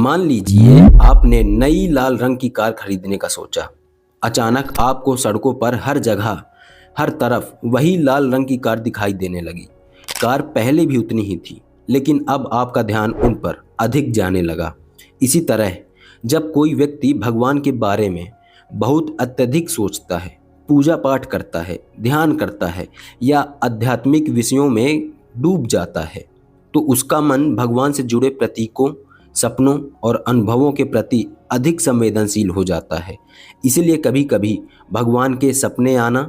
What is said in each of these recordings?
मान लीजिए आपने नई लाल रंग की कार खरीदने का सोचा। अचानक आपको सड़कों पर हर जगह, हर तरफ वही लाल रंग की कार दिखाई देने लगी। कार पहले भी उतनी ही थी, लेकिन अब आपका ध्यान उन पर अधिक जाने लगा। इसी तरह जब कोई व्यक्ति भगवान के बारे में बहुत अत्यधिक सोचता है, पूजा पाठ करता है, ध्यान करता है या आध्यात्मिक विषयों में डूब जाता है, तो उसका मन भगवान से जुड़े प्रतीकों, सपनों और अनुभवों के प्रति अधिक संवेदनशील हो जाता है। इसलिए कभी कभी भगवान के सपने आना,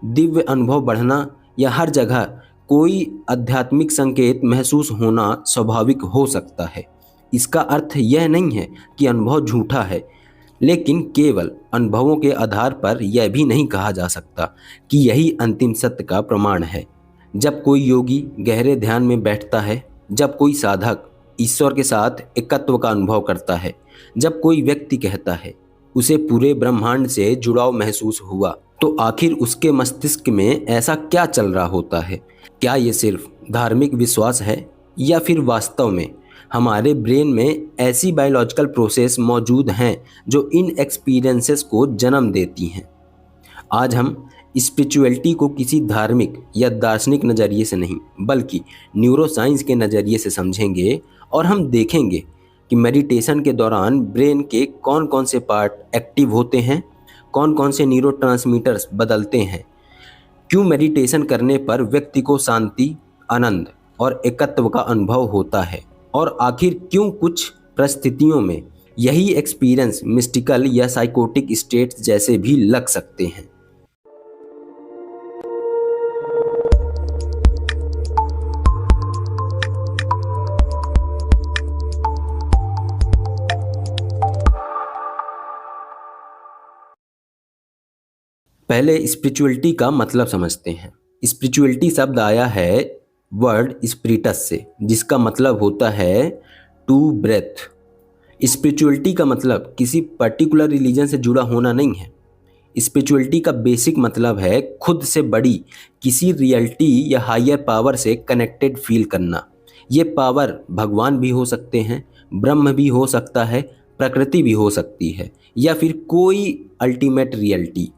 दिव्य अनुभव बढ़ना या हर जगह कोई आध्यात्मिक संकेत महसूस होना स्वाभाविक हो सकता है। इसका अर्थ यह नहीं है कि अनुभव झूठा है, लेकिन केवल अनुभवों के आधार पर यह भी नहीं कहा जा सकता कि यही अंतिम सत्य का प्रमाण है। जब कोई योगी गहरे ध्यान में बैठता है, जब कोई साधक ईश्वर के साथ एकत्व का अनुभव करता है, जब कोई व्यक्ति कहता है उसे पूरे ब्रह्मांड से जुड़ाव महसूस हुआ, तो आखिर उसके मस्तिष्क में ऐसा क्या चल रहा होता है? क्या ये सिर्फ धार्मिक विश्वास है या फिर वास्तव में हमारे ब्रेन में ऐसी बायोलॉजिकल प्रोसेस मौजूद हैं जो इन एक्सपीरियंसेस को जन्म देती हैं? आज हम स्पिरिचुअलिटी को किसी धार्मिक या दार्शनिक नज़रिए से नहीं, बल्कि न्यूरोसाइंस के नज़रिए से समझेंगे और हम देखेंगे कि मेडिटेशन के दौरान ब्रेन के कौन कौन से पार्ट एक्टिव होते हैं, कौन कौन से न्यूरोट्रांसमीटर्स बदलते हैं, क्यों मेडिटेशन करने पर व्यक्ति को शांति, आनंद और एकत्व का अनुभव होता है, और आखिर क्यों कुछ परिस्थितियों में यही एक्सपीरियंस मिस्टिकल या साइकोटिक स्टेट्स जैसे भी लग सकते हैं। पहले स्पिरिचुअलिटी का मतलब समझते हैं। स्पिरिचुअलिटी शब्द आया है वर्ड स्पिरिटस से, जिसका मतलब होता है टू ब्रेथ। स्पिरिचुअलिटी का मतलब किसी पर्टिकुलर रिलीजन से जुड़ा होना नहीं है। स्पिरिचुअलिटी का बेसिक मतलब है खुद से बड़ी किसी रियलिटी या हायर पावर से कनेक्टेड फील करना। ये पावर भगवान भी हो सकते हैं, ब्रह्म भी हो सकता है, प्रकृति भी हो सकती है, या फिर कोई अल्टीमेट रियलिटी।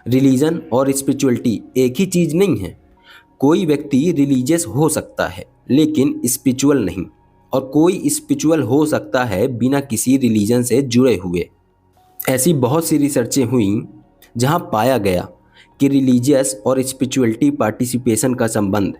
रिलीजन और स्पिरिचुअलिटी एक ही चीज़ नहीं है। कोई व्यक्ति रिलीजियस हो सकता है लेकिन स्पिरिचुअल नहीं, और कोई स्पिरिचुअल हो सकता है बिना किसी रिलीजन से जुड़े हुए। ऐसी बहुत सी रिसर्चें हुई जहां पाया गया कि रिलीजियस और स्पिरिचुअलिटी पार्टिसिपेशन का संबंध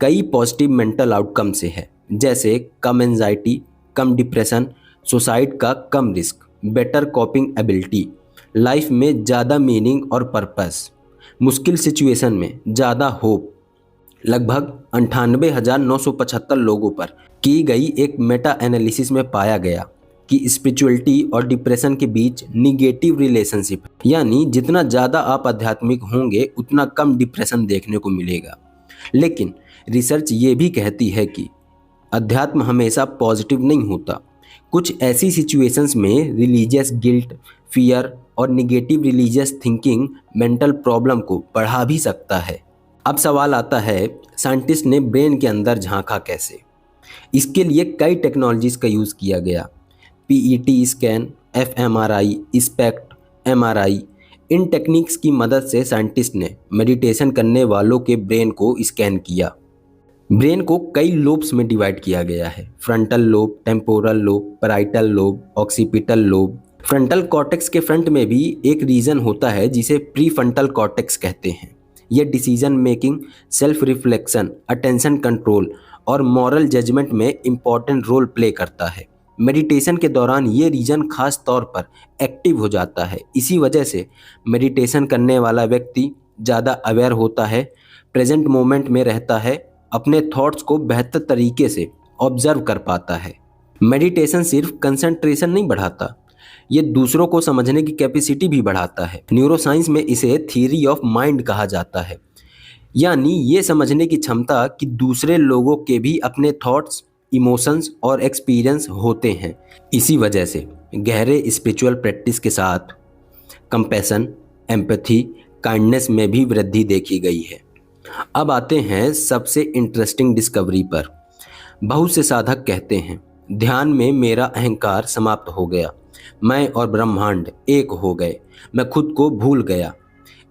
कई पॉजिटिव मेंटल आउटकम से है, जैसे कम एंजाइटी, कम डिप्रेशन, सुसाइड का कम risk, better coping ability, life में ज़्यादा मीनिंग और पर्पस, मुश्किल सिचुएशन में ज़्यादा होप। लगभग 98,975 लोगों पर की गई एक मेटा एनालिसिस में पाया गया कि स्पिरिचुअलिटी और डिप्रेशन के बीच निगेटिव रिलेशनशिप, यानी जितना ज़्यादा आप आध्यात्मिक होंगे उतना कम डिप्रेशन देखने को मिलेगा। लेकिन रिसर्च ये भी कहती है कि अध्यात्म हमेशा पॉजिटिव नहीं होता। कुछ ऐसी सिचुएशंस में रिलीजियस गिल्ट, फियर और negative religious thinking mental problem को बढ़ा भी सकता है। अब सवाल आता है, साइंटिस्ट ने ब्रेन के अंदर झांका कैसे? इसके लिए कई टेक्नोलॉजीज का यूज़ किया गया। PET scan, fMRI, SPECT, MRI. इन टेक्निक्स की मदद से साइंटिस्ट ने मेडिटेशन करने वालों के ब्रेन को स्कैन किया। ब्रेन को कई लोब्स में डिवाइड किया गया है: frontal lobe, temporal lobe, parietal lobe, occipital lobe. Frontal cortex के फ्रंट में भी एक रीजन होता है जिसे प्रीफ्रंटल कॉर्टेक्स कहते हैं। यह decision making, self reflection, attention control और मॉरल जजमेंट में इम्पॉर्टेंट रोल प्ले करता है। मेडिटेशन के दौरान ये रीजन खास तौर पर एक्टिव हो जाता है। इसी वजह से मेडिटेशन करने वाला व्यक्ति ज़्यादा अवेयर होता है, प्रेजेंट मोमेंट में रहता है, अपने थॉट्स को बेहतर तरीके से ऑब्जर्व कर पाता है। मेडिटेशन सिर्फ कंसंट्रेशन नहीं बढ़ाता, ये दूसरों को समझने की कैपेसिटी भी बढ़ाता है। न्यूरोसाइंस में इसे थ्योरी ऑफ माइंड कहा जाता है, यानी ये समझने की क्षमता कि दूसरे लोगों के भी अपने थॉट्स, इमोशंस और एक्सपीरियंस होते हैं। इसी वजह से गहरे स्पिरिचुअल प्रैक्टिस के साथ कंपैशन, एम्पैथी, काइंडनेस में भी वृद्धि देखी गई है। अब आते हैं सबसे इंटरेस्टिंग डिस्कवरी पर। बहुत से साधक कहते हैं ध्यान में मेरा अहंकार समाप्त हो गया। मैं और ब्रह्मांड एक हो गए। मैं खुद को भूल गया।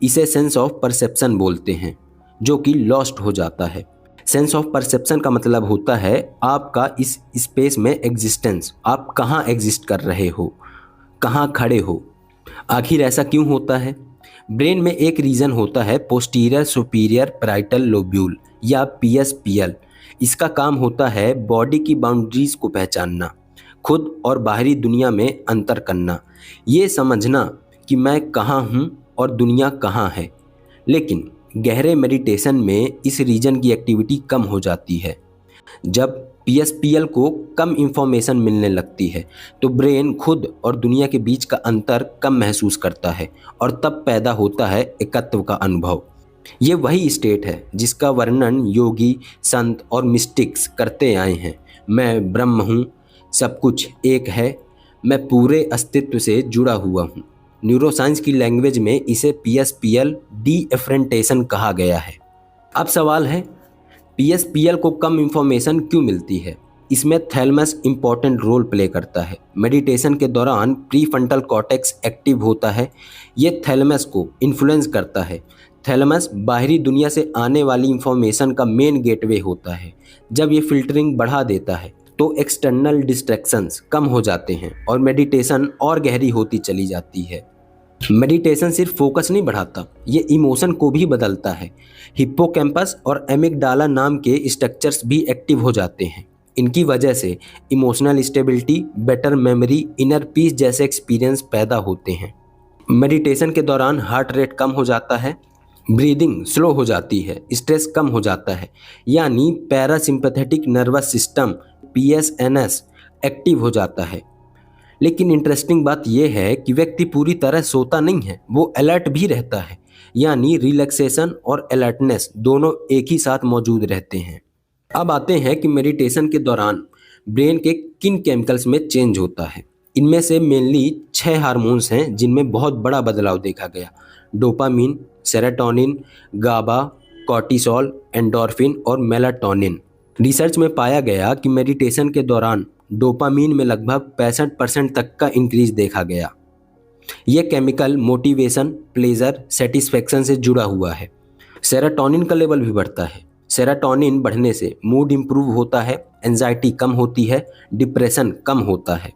इसे सेंस ऑफ परसेप्शन बोलते हैं, जो कि लॉस्ट हो जाता है। सेंस ऑफ परसेप्शन का मतलब होता है आपका इस स्पेस में एग्जिस्टेंस। आप कहाँ एग्जिस्ट कर रहे हो, कहाँ खड़े हो। आखिर ऐसा क्यों होता है? ब्रेन में एक रीजन होता है पोस्टीरियर सुपीरियर पैराइटल लोब्यूल या पीएसपीएल। इसका काम होता है बॉडी की बाउंड्रीज को पहचानना, खुद और बाहरी दुनिया में अंतर करना, ये समझना कि मैं कहाँ हूँ और दुनिया कहाँ है। लेकिन गहरे मेडिटेशन में इस रीजन की एक्टिविटी कम हो जाती है। जब पीएसपीएल को कम इंफॉर्मेशन मिलने लगती है तो ब्रेन खुद और दुनिया के बीच का अंतर कम महसूस करता है और तब पैदा होता है एकत्व का अनुभव। ये वही स्टेट है जिसका वर्णन योगी, संत और मिस्टिक्स करते आए हैं। मैं ब्रह्म हूँ, सब कुछ एक है, मैं पूरे अस्तित्व से जुड़ा हुआ हूँ। न्यूरोसाइंस की लैंग्वेज में इसे पीएसपीएल डी-एफ्रेंटेशन कहा गया है। अब सवाल है, पीएसपीएल को कम इंफॉर्मेशन क्यों मिलती है? इसमें थैलेमस इंपॉर्टेंट रोल प्ले करता है। मेडिटेशन के दौरान प्रीफ्रंटल कॉर्टेक्स एक्टिव होता है। ये थैलेमस को इन्फ्लुएंस करता है। थैलेमस बाहरी दुनिया से आने वाली इंफॉर्मेशन का मेन गेटवे होता है। जब ये फिल्टरिंग बढ़ा देता है तो एक्सटर्नल डिस्ट्रैक्शंस कम हो जाते हैं और मेडिटेशन और गहरी होती चली जाती है। मेडिटेशन सिर्फ फोकस नहीं बढ़ाता, ये इमोशन को भी बदलता है। हिप्पोकैम्पस और एमिगडाला नाम के स्ट्रक्चर्स भी एक्टिव हो जाते हैं। इनकी वजह से emotional stability, better memory, inner peace जैसे एक्सपीरियंस पैदा होते हैं। मेडिटेशन के दौरान हार्ट रेट कम हो जाता है, ब्रीदिंग स्लो हो जाती है, स्ट्रेस कम हो जाता है, यानी पैरासिम्पैथेटिक नर्वस सिस्टम पीएसएनएस एक्टिव हो जाता है। लेकिन इंटरेस्टिंग बात यह है कि व्यक्ति पूरी तरह सोता नहीं है, वो अलर्ट भी रहता है, यानी रिलैक्सेशन और अलर्टनेस दोनों एक ही साथ मौजूद रहते हैं। अब आते हैं कि मेडिटेशन के दौरान ब्रेन के किन केमिकल्स में चेंज होता है। इनमें से मेनली 6 हार्मोन्स हैं जिनमें बहुत बड़ा बदलाव देखा गया। डोपामीन, सेरोटोनिन, गाबा, कॉर्टिसोल, एंडोर्फिन और मेलाटोनिन। रिसर्च में पाया गया कि मेडिटेशन के दौरान डोपामीन में लगभग 65% तक का इंक्रीज देखा गया। यह केमिकल मोटिवेशन, प्लेजर, सेटिस्फैक्शन से जुड़ा हुआ है। सेरोटोनिन का लेवल भी बढ़ता है। सेरोटोनिन बढ़ने से मूड इंप्रूव होता है, एंजाइटी कम होती है, डिप्रेशन कम होता है।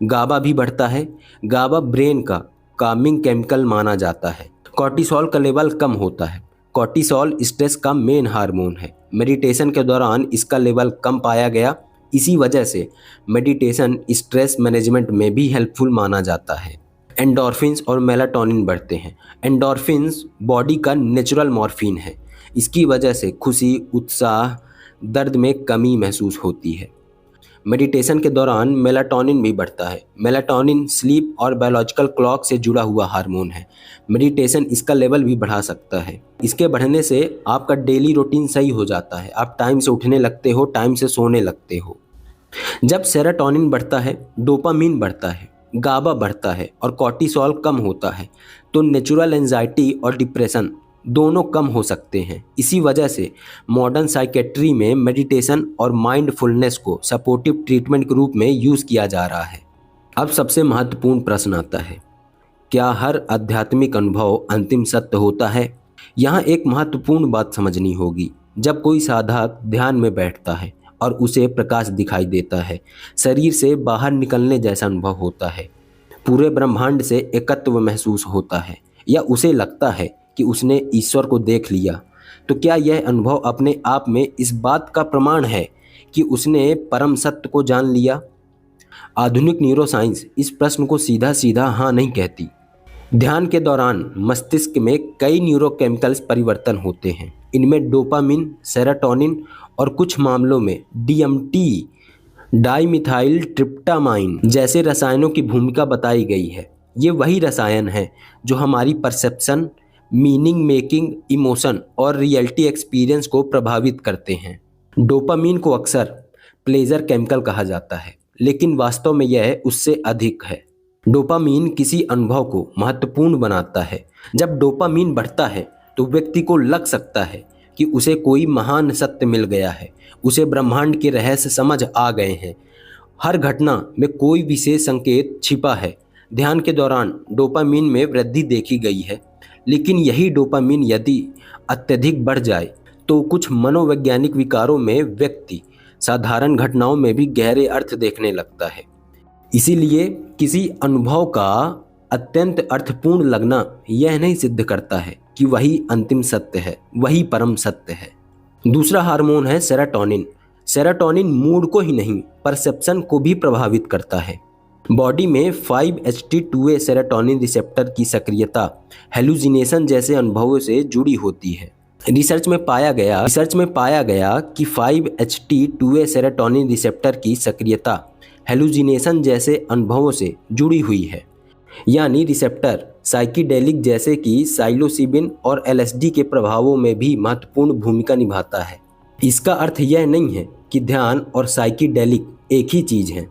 गाबा भी बढ़ता है। गाबा ब्रेन का कामिंग केमिकल माना जाता है। कॉर्टिसोल का लेवल कम होता है। कॉर्टिसोल स्ट्रेस का मेन हार्मोन है। मेडिटेशन के दौरान इसका लेवल कम पाया गया। इसी वजह से मेडिटेशन स्ट्रेस मैनेजमेंट में भी हेल्पफुल माना जाता है। एंडोर्फिन्स और मेलाटोनिन बढ़ते हैं। एंडोर्फिन्स बॉडी का नेचुरल मॉर्फिन है। इसकी वजह से खुशी, उत्साह, दर्द में कमी महसूस होती है। मेडिटेशन के दौरान मेलाटोनिन भी बढ़ता है। मेलाटोनिन स्लीप और बायोलॉजिकल क्लॉक से जुड़ा हुआ हार्मोन है। मेडिटेशन इसका लेवल भी बढ़ा सकता है। इसके बढ़ने से आपका डेली रूटीन सही हो जाता है। आप टाइम से उठने लगते हो, टाइम से सोने लगते हो। जब सेरोटोनिन बढ़ता है, डोपामीन बढ़ता है, गाबा बढ़ता है और कॉर्टिसोल कम होता है तो नेचुरल एंजाइटी और डिप्रेशन दोनों कम हो सकते हैं। इसी वजह से मॉडर्न साइकेट्री में मेडिटेशन और माइंडफुलनेस को सपोर्टिव ट्रीटमेंट के रूप में यूज़ किया जा रहा है। अब सबसे महत्वपूर्ण प्रश्न आता है, क्या हर आध्यात्मिक अनुभव अंतिम सत्य होता है? यहाँ एक महत्वपूर्ण बात समझनी होगी। जब कोई साधक ध्यान में बैठता है और उसे प्रकाश दिखाई देता है, शरीर से बाहर निकलने जैसा अनुभव होता है, पूरे ब्रह्मांड से एकत्व महसूस होता है, या उसे लगता है कि उसने ईश्वर को देख लिया, तो क्या यह अनुभव अपने आप में इस बात का प्रमाण है कि उसने परम सत्य को जान लिया? आधुनिक न्यूरोसाइंस इस प्रश्न को सीधा सीधा हाँ नहीं कहती। ध्यान के दौरान मस्तिष्क में कई न्यूरोकेमिकल्स परिवर्तन होते हैं। इनमें डोपामिन, सेरोटोनिन और कुछ मामलों में डीएमटी, डाइमिथाइल ट्रिप्टामाइन जैसे रसायनों की भूमिका बताई गई है। ये वही रसायन हैं जो हमारी परसेप्शन, मीनिंग मेकिंग, इमोशन और रियलिटी एक्सपीरियंस को प्रभावित करते हैं। डोपामीन को अक्सर प्लेजर केमिकल कहा जाता है, लेकिन वास्तव में यह उससे अधिक है। डोपामीन किसी अनुभव को महत्वपूर्ण बनाता है। जब डोपामीन बढ़ता है तो व्यक्ति को लग सकता है कि उसे कोई महान सत्य मिल गया है, उसे ब्रह्मांड के रहस्य समझ आ गए हैं, हर घटना में कोई विशेष संकेत छिपा है। ध्यान के दौरान डोपामीन में वृद्धि देखी गई है, लेकिन यही डोपामीन यदि अत्यधिक बढ़ जाए तो कुछ मनोवैज्ञानिक विकारों में व्यक्ति साधारण घटनाओं में भी गहरे अर्थ देखने लगता है। इसीलिए किसी अनुभव का अत्यंत अर्थपूर्ण लगना यह नहीं सिद्ध करता है कि वही अंतिम सत्य है, वही परम सत्य है। दूसरा हार्मोन है सेरोटोनिन। सेरोटोनिन मूड को ही नहीं, परसेप्शन को भी प्रभावित करता है। बॉडी में 5-HT2A सेरोटोनिन रिसेप्टर की सक्रियता हेलुसिनेशन जैसे अनुभवों से जुड़ी होती है। रिसर्च में पाया गया कि 5-HT2A सेरोटोनिन रिसेप्टर की सक्रियता हेलुसिनेशन जैसे अनुभवों से जुड़ी हुई है। यानी रिसेप्टर साइकिडेलिक जैसे कि साइलोसिबिन और LSD के प्रभावों में भी महत्वपूर्ण भूमिका निभाता है। इसका अर्थ यह नहीं है कि ध्यान और साइकिडेलिक एक ही चीज़ हैं।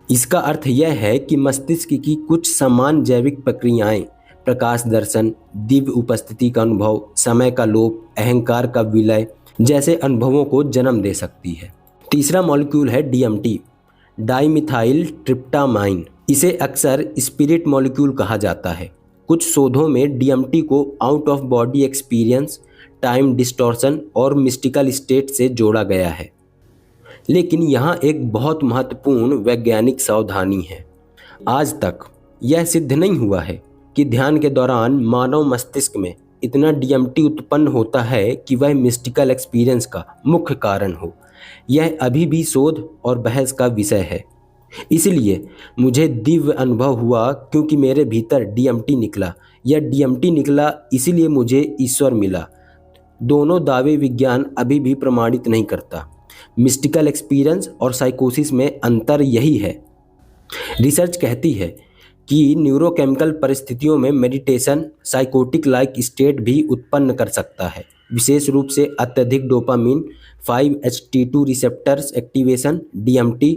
इसका अर्थ यह है कि मस्तिष्क की कुछ समान जैविक प्रक्रियाएं प्रकाश दर्शन, दिव्य उपस्थिति का अनुभव, समय का लोप, अहंकार का विलय जैसे अनुभवों को जन्म दे सकती है। तीसरा मॉलिक्यूल है DMT, डाइमिथाइल ट्रिप्टामाइन। इसे अक्सर स्पिरिट मॉलिक्यूल कहा जाता है। कुछ शोधों में DMT को out of body experience, time distortion और मिस्टिकल स्टेट से जोड़ा गया है। लेकिन यहाँ एक बहुत महत्वपूर्ण वैज्ञानिक सावधानी है। आज तक यह सिद्ध नहीं हुआ है कि ध्यान के दौरान मानव मस्तिष्क में इतना DMT उत्पन्न होता है कि वह मिस्टिकल एक्सपीरियंस का मुख्य कारण हो। यह अभी भी शोध और बहस का विषय है। इसलिए मुझे दिव्य अनुभव हुआ क्योंकि मेरे भीतर DMT निकला, या DMT निकला इसलिए मुझे ईश्वर मिला। दोनों दावे विज्ञान अभी भी प्रमाणित नहीं करता। मिस्टिकल एक्सपीरियंस और साइकोसिस में अंतर यही है। रिसर्च कहती है कि न्यूरोकेमिकल परिस्थितियों में मेडिटेशन साइकोटिक लाइक स्टेट भी उत्पन्न कर सकता है, विशेष रूप से अत्यधिक dopamine, 5-HT2 receptors activation, DMT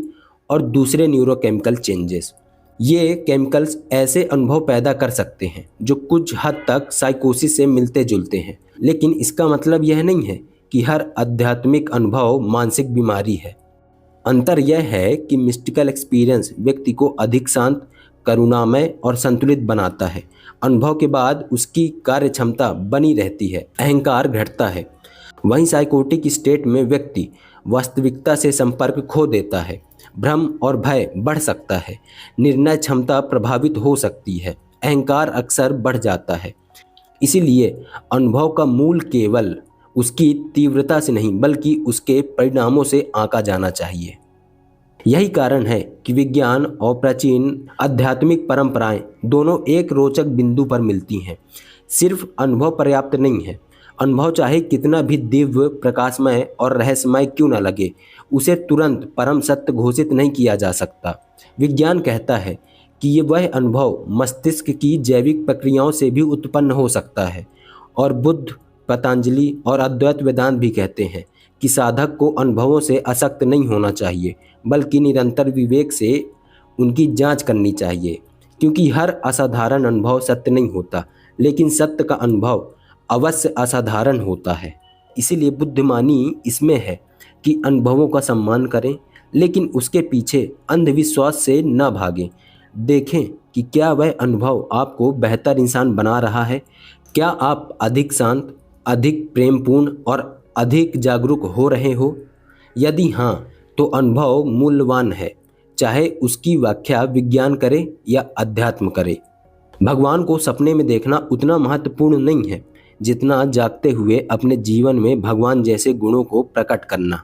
और दूसरे न्यूरोकेमिकल चेंजेस। ये केमिकल्स ऐसे अनुभव पैदा कर सकते हैं जो कुछ हद तक साइकोसिस से मिलते जुलते हैं, लेकिन इसका मतलब यह नहीं है कि हर आध्यात्मिक अनुभव मानसिक बीमारी है। अंतर यह है कि मिस्टिकल एक्सपीरियंस व्यक्ति को अधिक शांत, करुणामय और संतुलित बनाता है। अनुभव के बाद उसकी कार्य क्षमता बनी रहती है, अहंकार घटता है। वहीं साइकोटिक स्टेट में व्यक्ति वास्तविकता से संपर्क खो देता है, भ्रम और भय बढ़ सकता है, निर्णय क्षमता प्रभावित हो सकती है, अहंकार अक्सर बढ़ जाता है। इसीलिए अनुभव का मूल केवल उसकी तीव्रता से नहीं बल्कि उसके परिणामों से आंका जाना चाहिए। यही कारण है कि विज्ञान और प्राचीन आध्यात्मिक परंपराएं दोनों एक रोचक बिंदु पर मिलती हैं। सिर्फ अनुभव पर्याप्त नहीं है। अनुभव चाहे कितना भी दिव्य, प्रकाशमय और रहस्यमय क्यों न लगे, उसे तुरंत परम सत्य घोषित नहीं किया जा सकता। विज्ञान कहता है कि ये वह अनुभव मस्तिष्क की जैविक प्रक्रियाओं से भी उत्पन्न हो सकता है। और बुद्ध, पतंजलि और अद्वैत वेदांत भी कहते हैं कि साधक को अनुभवों से आसक्त नहीं होना चाहिए, बल्कि निरंतर विवेक से उनकी जांच करनी चाहिए। क्योंकि हर असाधारण अनुभव सत्य नहीं होता, लेकिन सत्य का अनुभव अवश्य असाधारण होता है। इसीलिए बुद्धिमानी इसमें है कि अनुभवों का सम्मान करें, लेकिन उसके पीछे अंधविश्वास से न भागें। देखें कि क्या वह अनुभव आपको बेहतर इंसान बना रहा है। क्या आप अधिक शांत, अधिक प्रेमपूर्ण और अधिक जागरूक हो रहे हो? यदि हाँ, तो अनुभव मूल्यवान है, चाहे उसकी व्याख्या विज्ञान करे या अध्यात्म करे। भगवान को सपने में देखना उतना महत्वपूर्ण नहीं है जितना जागते हुए अपने जीवन में भगवान जैसे गुणों को प्रकट करना।